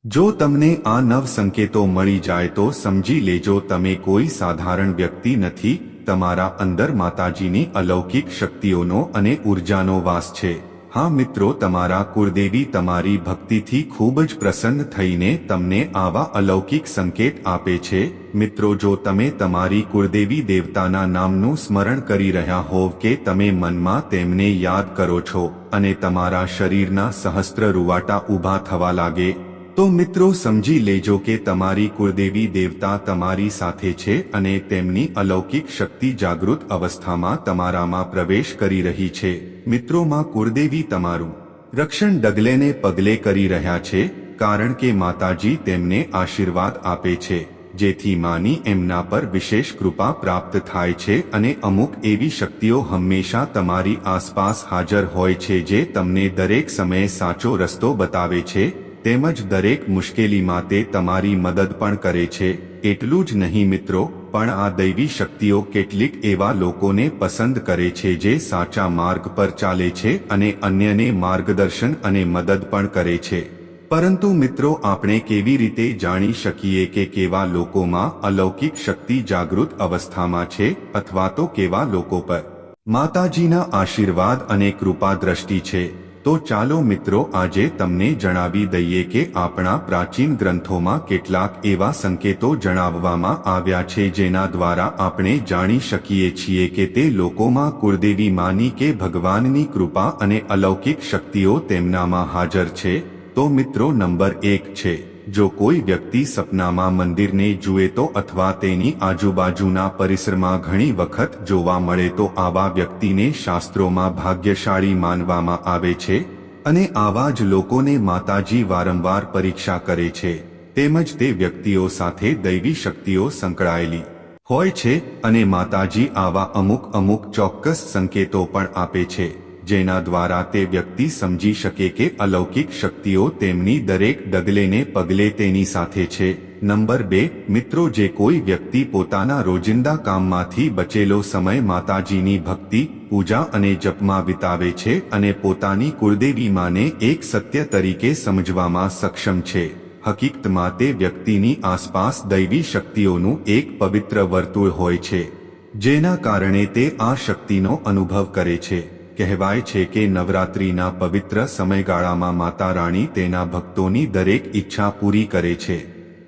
જો તમને આ 9 સંકેતો મળી જાય તો સમજી લેજો તમે કોઈ સાધારણ વ્યક્તિ નથી, તમારા અંદર માતાજીની અલૌકિક શક્તિઓનો અને ઉર્જાનો વાસ છે। હા મિત્રો, તમારા કુળદેવી તમારી ભક્તિથી ખૂબ જ પ્રસન્ન થઈને તમને આવા અલૌકિક સંકેત આપે છે। મિત્રો, જો તમે તમારી કુળદેવી દેવતાના નામનું સ્મરણ કરી રહ્યા હોવ કે તમે મનમાં તેમને યાદ કરો છો અને તમારા શરીરના સહસ્ત્ર રૂવાટા ઊભા થવા લાગે, તો મિત્રો સમજી લેજો કે તમારી કુળદેવી દેવતા તમારી સાથે છે અને તેમની અલૌકિક શક્તિ જાગૃત અવસ્થામાં તમારામાં પ્રવેશ કરી રહી છે। મિત્રો, માં કુળદેવી તમારું રક્ષણ ડગલે ને પગલે કરી રહ્યા છે, કારણ કે માતાજી તેમને આશીર્વાદ આપે છે, જેથી માની એમના પર વિશેષ કૃપા પ્રાપ્ત થાય છે અને અમુક એવી શક્તિઓ હંમેશા તમારી આસપાસ હાજર હોય છે જે તમને દરેક સમયે સાચો રસ્તો બતાવે છે, તેમજ દરેક મુશ્કેલીમાં તે તમારી મદદ પણ કરે છે। એટલું જ નહીં મિત્રો, પણ આ દૈવી શક્તિઓ કેટલીક એવા લોકોને પસંદ કરે છે જે સાચા માર્ગ પર ચાલે છે અને અન્યને માર્ગદર્શન અને મદદ પણ કરે છે। પરંતુ મિત્રો, આપણે કેવી રીતે જાણી શકીએ કે કેવા લોકોમાં અલૌકિક શક્તિ જાગૃત અવસ્થામાં છે અથવા તો કેવા લોકો પર માતાજીના આશીર્વાદ અને કૃપા દ્રષ્ટિ છે? તો ચાલો મિત્રો, આજે તમને જણાવી દઈએ કે આપણા પ્રાચીન ગ્રંથોમાં કેટલાક એવા સંકેતો જણાવવામાં આવ્યા છે જેના દ્વારા આપણે જાણી શકીએ છીએ કે તે લોકોમાં કુળદેવી માની કે ભગવાનની કૃપા અને અલૌકિક શક્તિઓ તેમનામાં હાજર છે। તો મિત્રો, નંબર 1 છે, જો કોઈ વ્યક્તિ સપનામાં મંદિરને જુએ તો અથવા તેની આજુબાજુના પરિસરમાં ઘણી વખત જોવા મળે તો આવા વ્યક્તિને શાસ્ત્રોમાં ભાગ્યશાળી માનવામાં આવે છે અને આવા જ લોકોને માતાજી વારંવાર પરીક્ષા કરે છે, તેમજ તે વ્યક્તિઓ સાથે દૈવી શક્તિઓ સંકળાયેલી હોય છે અને માતાજી આવા અમુક ચોક્કસ સંકેતો પણ આપે છે જેના દ્વારા તે વ્યક્તિ સમજી શકે કે અલૌકિક શક્તિઓ તેમની દરેક ડગલેને પગલે તેની સાથે છે। નંબર 2, મિત્રો, જે કોઈ વ્યક્તિ પોતાના રોજિંદા કામમાંથી બચેલો સમય માતાજીની ભક્તિ, પૂજા અને જપમાં વિતાવે છે અને પોતાની કુળદેવી માને એક સત્ય તરીકે સમજવામાં સક્ષમ છે, હકીકતમાં તે વ્યક્તિની આસપાસ દૈવી શક્તિઓનું એક પવિત્ર વર્તુળ હોય છે, જેના કારણે તે આ શક્તિનો અનુભવ કરે છે। કહેવાય છે કે નવરાત્રિના પવિત્ર સમયગાળામાં માતા રાણી તેના ભક્તોની દરેક ઈચ્છા પૂરી કરે છે।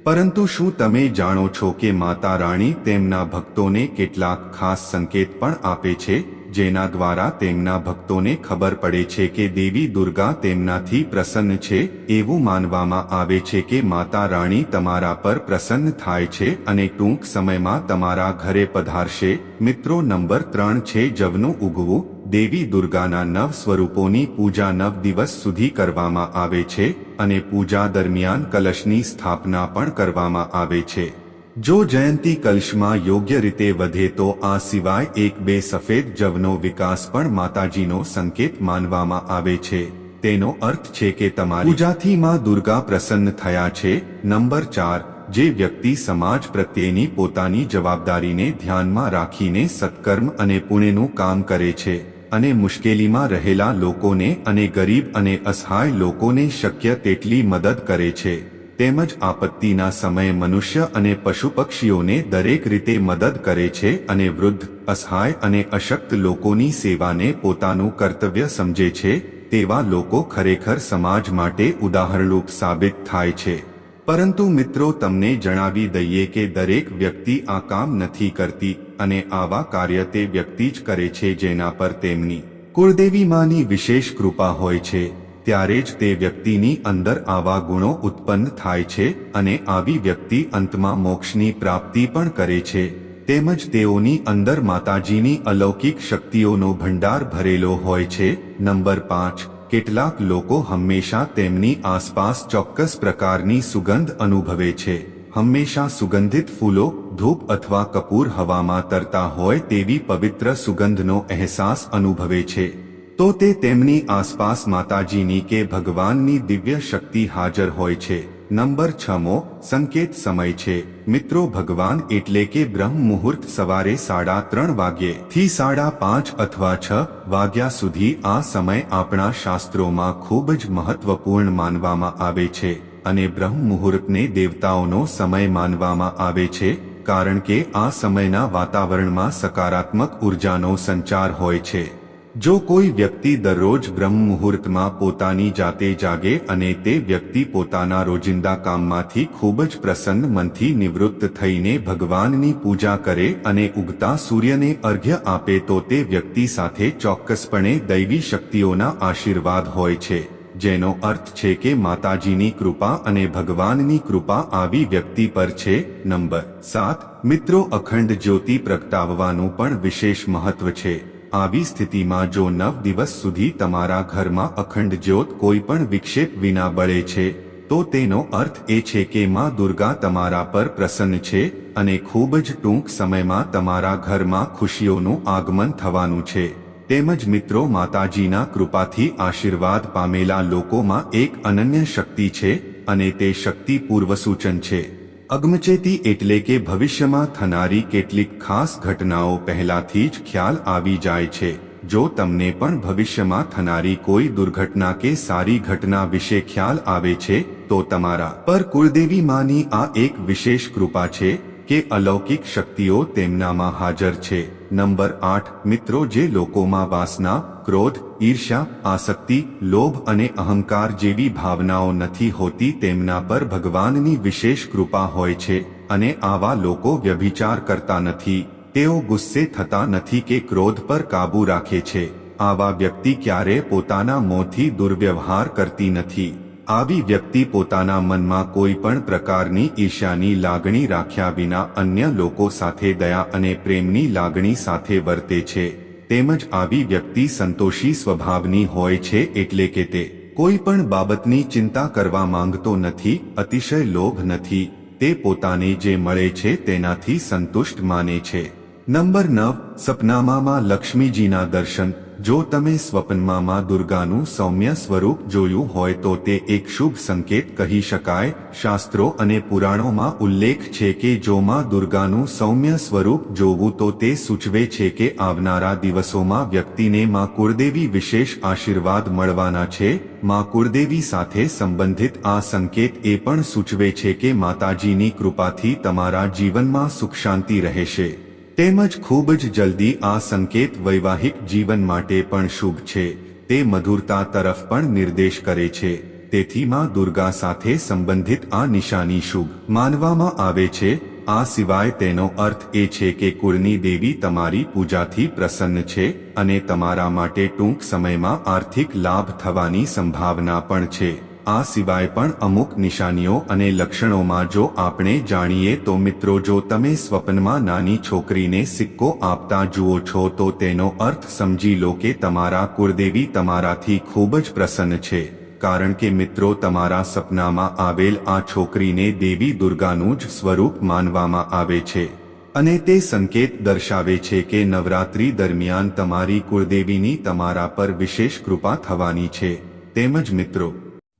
પરંતુ શું તમે જાણો છો કે માતા રાણી તેમના ભક્તોને કેટલાક ખાસ સંકેત પણ આપે છે, જેના દ્વારા તેમના ભક્તોને ખબર પડે છે કે દેવી દુર્ગા તેમનાથી પ્રસન્ન છે? એવું માનવામાં આવે છે કે માતા રાણી તમારા પર પ્રસન્ન થાય છે અને ટૂંક સમયમાં તમારા ઘરે પધારશે। મિત્રો, નંબર 3 છે, જવનું ઉગવું। દેવી દુર્ગાના 9 સ્વરૂપોની પૂજા 9 દિવસ સુધી કરવામાં આવે છે અને પૂજા દરમિયાન કલશની સ્થાપના પણ કરવામાં આવે છે। જો જયંતી કલશમાં યોગ્ય રીતે વધે તો આ સિવાય 1-2 સફેદ જવનો વિકાસ પણ માતાજીનો સંકેત માનવામાં આવે છે। તેનો અર્થ છે કે તમારી પૂજાથી માં દુર્ગા પ્રસન્ન થયા છે। નંબર 4, જે વ્યક્તિ સમાજ પ્રત્યેની પોતાની જવાબદારીને ધ્યાનમાં રાખીને સત્કર્મ અને પુણ્યનું કામ કરે છે અને મુશ્કેલીમાં રહેલા લોકોને અને ગરીબ અને અસહાય લોકોને શક્ય તેટલી મદદ કરે છે, તેમજ આપત્તિના સમયે મનુષ્ય અને પશુ પક્ષીઓને દરેક રીતે મદદ કરે છે અને વૃદ્ધ, અસહાય અને અશક્ત લોકોની સેવાને પોતાનું કર્તવ્ય સમજે છે, તેવા લોકો ખરેખર સમાજ માટે ઉદાહરણરૂપ સાબિત થાય છે। પરંતુ મિત્રો, તમને જણાવી દઈએ કે દરેક વ્યક્તિ આ કામ નથી કરતી અને આવા કાર્ય તે વ્યક્તિ જ કરે છે જેના પર તેમની કુળદેવી માની વિશેષ કૃપા હોય છે। ત્યારે જ તે વ્યક્તિની અંદર આવા ગુણો ઉત્પન્ન થાય છે અને આવી વ્યક્તિ અંતમાં મોક્ષની પ્રાપ્તિ પણ કરે છે, તેમજ તેઓની અંદર માતાજીની અલૌકિક શક્તિઓનો ભંડાર ભરેલો હોય છે। નંબર 5, કેટલાક લોકો હંમેશા તેમની આસપાસ ચોક્કસ પ્રકારની સુગંધ અનુભવે છે। હંમેશા સુગંધિત ફૂલો, ધૂપ અથવા કપૂર હવામાં તરતા હોય તેવી પવિત્ર સુગંધનો અહેસાસ અનુભવે છે, તો તે તેમની આસપાસ માતાજીની કે ભગવાનની દિવ્ય શક્તિ હાજર હોય છે। નંબર 6મો સંકેત સમય છે। મિત્રો, ભગવાન એટલે કે બ્રહ્મ મુહૂર્ત સવારે 3:30 વાગ્યેથી 5:30 અથવા 6 વાગ્યા સુધી આ સમય આપણા શાસ્ત્રોમાં ખૂબ જ મહત્વપૂર્ણ માનવામાં આવે છે। અને બ્રહ્મ મુહૂર્તને દેવતાઓનો સમય માનવામાં આવે છે, કારણ કે આ સમયના વાતાવરણમાં સકારાત્મક ઉર્જાનો સંચાર હોય છે. જો કોઈ વ્યક્તિ દરરોજ બ્રહ્મ મુહૂર્તમાં પોતાની જાતે જાગે અને તે વ્યક્તિ પોતાના રોજિંદા કામમાંથી ખૂબ જ પ્રસન્ન મનથી નિવૃત્ત થઈને ભગવાનની પૂજા કરે અને ઉગતા સૂર્યને અર્ઘ્ય આપે તો તે વ્યક્તિ સાથે ચોક્કસપણે દૈવી શક્તિઓના આશીર્વાદ હોય છે, જેનો અર્થ છે કે માતાજીની કૃપા અને ભગવાનની કૃપા આવી વ્યક્તિ પર છે. નંબર 7 મિત્રો, અખંડ જ્યોતિ પ્રગટાવવાનું પણ વિશેષ મહત્વ છે. આવી સ્થિતિમાં જો 9 દિવસ સુધી તમારા ઘરમાં અખંડ જ્યોત કોઈ પણ વિક્ષેપ વિના બળે છે, તો તેનો અર્થ એ છે કે માં દુર્ગા તમારા પર પ્રસન્ન છે અને ખૂબ જ ટૂંક સમયમાં તમારા ઘરમાં ખુશીઓનું આગમન થવાનું છે. તેમજ મિત્રો, માતાજીના કૃપાથી આશીર્વાદ પામેલા લોકોમાં એક અનન્ય શક્તિ છે અને તે શક્તિ પૂર્વસૂચન છે. અગમચેતી એટલે કે ભવિષ્યમાં થનારી કેટલીક ખાસ ઘટનાઓ પહેલાથી જ ખ્યાલ આવી જાય છે. જો તમને પણ ભવિષ્યમાં થનારી કોઈ દુર્ઘટના કે સારી ઘટના વિશે ખ્યાલ આવે છે, તો તમારા પર કુળદેવી માની આ એક વિશેષ કૃપા છે કે અલૌકિક શક્તિઓ તેમનામાં હાજર છે. નંબર 8 મિત્રો, જે લોકોમાં વાસના, ક્રોધ, ઈર્ષ્યા, આસક્તિ, લોભ અને અહંકાર જેવી ભાવનાઓ નથી હોતી, તેમના પર ભગવાનની વિશેષ કૃપા હોય છે અને આવા લોકો વ્યભિચાર કરતા નથી, તેઓ ગુસ્સે થતા નથી કે ક્રોધ પર કાબૂ રાખે છે. આવા વ્યક્તિ ક્યારે પોતાના મોંથી દુર્વ્યવહાર કરતી નથી. આવી વ્યક્તિ પોતાના મનમાં કોઈ પણ પ્રકારની ઈર્ષ્યાની લાગણી રાખ્યા વિના અન્ય લોકો સાથે દયા અને પ્રેમની લાગણી સાથે વર્તે છે. તેમજ આવી વ્યક્તિ સંતોષી સ્વભાવની હોય છે, એટલે કે તે કોઈ પણ બાબતની ચિંતા કરવા માંગતો નથી, અતિશય લોભ નથી, તે પોતાને જે મળે છે તેનાથી સંતુષ્ટ માને છે. નંબર 9 સપનામાં લક્ષ્મીજીના દર્શન. જો તમે સ્વપ્નમાં માં દુર્ગાનું સૌમ્ય સ્વરૂપ જોયું હોય તો તે એક શુભ સંકેત કહી શકાય. શાસ્ત્રો અને પુરાણોમાં ઉલ્લેખ છે કે જો માં દુર્ગાનું સૌમ્ય સ્વરૂપ જોવું તો તે સૂચવે છે કે આવનારા દિવસોમાં વ્યક્તિને માં કુળદેવી વિશેષ આશીર્વાદ મળવાના છે. માં કુળદેવી સાથે સંબંધિત આ સંકેત એ પણ સૂચવે છે કે માતાજીની કૃપાથી તમારા જીવનમાં સુખ શાંતિ રહેશે. તેમજ ખૂબ જ જલ્દી આ સંકેત વૈવાહિક જીવન માટે પણ શુભ છે. તે મધુરતા તરફ પણ નિર્દેશ કરે છે. તેથી માં દુર્ગા સાથે સંબંધિત આ નિશાની શુભ માનવામાં આવે છે. આ સિવાય તેનો અર્થ એ છે કે કુળની દેવી તમારી પૂજાથી પ્રસન્ન છે અને તમારા માટે ટૂંક સમયમાં આર્થિક લાભ થવાની સંભાવના પણ છે. આ સિવાય પણ અમુક નિશાનીઓ અને લક્ષણોમાં જો આપણે જાણીએ તો મિત્રો, જો તમે સ્વપ્નમાં નાની છોકરીને સિક્કો આપતા જુઓ છો તો તેનો અર્થ સમજી લો કે તમારા કુળદેવી તમારાથી ખૂબ જ પ્રસન્ન છે. કારણ કે મિત્રો, તમારા સપનામાં આવેલ આ છોકરીને દેવી દુર્ગાનું જ સ્વરૂપ માનવામાં આવે છે અને તે સંકેત દર્શાવે છે કે નવરાત્રી દરમિયાન તમારી કુળદેવીની તમારા પર વિશેષ કૃપા થવાની છે. તેમજ મિત્રો,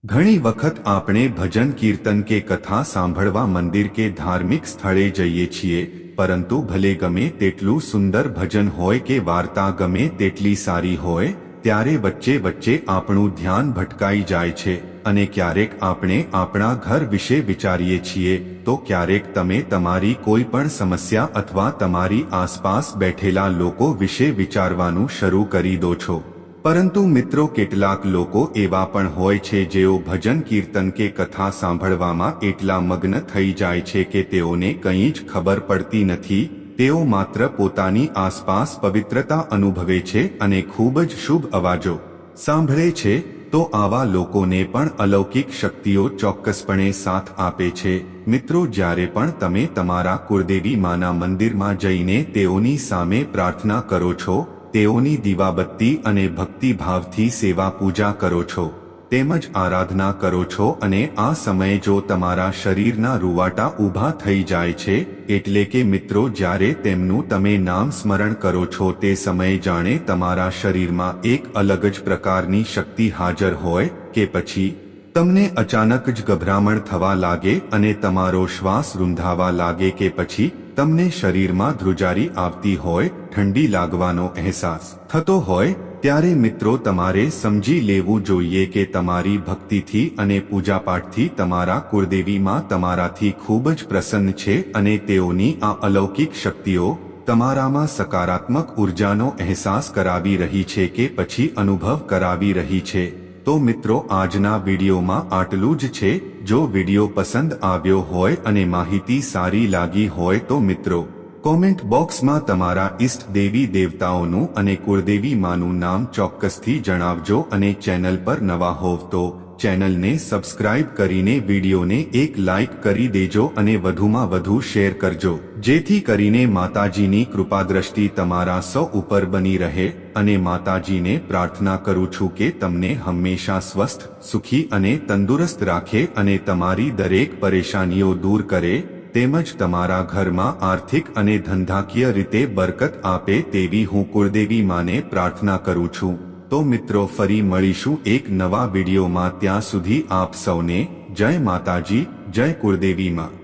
ઘણી વખત આપણે ભજન, કીર્તન કે કથા સાંભળવા મંદિર કે ધાર્મિક સ્થળે જઈએ છીએ, પરંતુ ભલે ગમે તેટલું સુંદર ભજન હોય કે વાર્તા ગમે તેટલી સારી હોય, ત્યારે વચ્ચે વચ્ચે આપણું ધ્યાન ભટકાઈ જાય છે અને ક્યારેક આપણે આપણા ઘર વિશે વિચારીએ છીએ, તો ક્યારેક તમે તમારી કોઈ પણ સમસ્યા અથવા તમારી આસપાસ બેઠેલા લોકો વિશે વિચારવાનું શરૂ કરી દો છો. પરંતુ મિત્રો, કેટલાક લોકો એવા પણ હોય છે જેઓ ભજન, કીર્તન કે કથા સાંભળવામાં એટલા મગ્ન થઈ જાય છે કે તેઓને કંઈ જ ખબર પડતી નથી. તેઓ માત્ર પોતાની આસપાસ પવિત્રતા અનુભવે છે અને ખૂબ જ શુભ અવાજો સાંભળે છે. તો આવા લોકોને પણ અલૌકિક શક્તિઓ ચોક્કસપણે સાથ આપે છે. મિત્રો, જ્યારે પણ તમે તમારા કુળદેવી માના મંદિરમાં જઈને તેઓની સામે પ્રાર્થના કરો છો, તેઓની દીવાબત્તી અને ભક્તિભાવથી સેવા પૂજા કરો છો, તેમજ આરાધના કરો છો અને આ સમયે જો તમારા શરીરના રૂવાટા ઊભા થઈ જાય છે, એટલે કે મિત્રો, જ્યારે તેમનું તમે નામ સ્મરણ કરો છો તે સમયે જાણે તમારા શરીરમાં એક અલગ જ પ્રકારની શક્તિ હાજર હોય કે પછી તમને અચાનક જ ગભરામણ થવા લાગે અને તમારો શ્વાસ રૂંધાવા લાગે કે પછી તમને શરીરમાં ધ્રુજારી આવતી હોય, ઠંડી લાગવાનો અહેસાસ થતો હોય, ત્યારે મિત્રો તમારે સમજી લેવું જોઈએ કે તમારી ભક્તિથી અને પૂજાપાઠથી તમારા કુળદેવી માં તમારાથી ખૂબ જ પ્રસન્ન છે અને તેઓની આ અલૌકિક શક્તિઓ તમારામાં સકારાત્મક ઉર્જાનો અહેસાસ કરાવી રહી છે કે પછી અનુભવ કરાવી રહી છે। તો મિત્રો આજના વિડીયોમાં આટલું જ છે। જો વિડીયો પસંદ આવ્યો હોય અને માહિતી સારી લાગી હોય તો મિત્રો કોમેન્ટ બોક્સમાં તમારા ઈષ્ટ દેવી દેવતાઓનું અને કુળદેવી માનું નામ ચોક્કસથી જણાવજો અને ચેનલ પર નવા હોવ તો ચેનલને સબસ્ક્રાઇબ કરીને વિડીયોને એક લાઇક કરી દેજો અને વધુમાં વધુ શેર કરજો જેથી કરીને માતાજીની કૃપાદ્રષ્ટિ તમારા સૌ ઉપર બની રહે અને માતાજીને પ્રાર્થના કરું છું કે તમને હંમેશા સ્વસ્થ સુખી અને તંદુરસ્ત રાખે અને તમારી દરેક પરેશાનીઓ દૂર કરે તેમજ તમારા ઘરમાં આર્થિક અને ધંધાકીય રીતે બરકત આપે તેવી હું કુળદેવી માને પ્રાર્થના કરું છું। તો મિત્રો ફરી મળીશું એક નવા વિડીયોમાં, ત્યાં સુધી આપ સૌને જય માતાજી, જય કુળદેવી માં।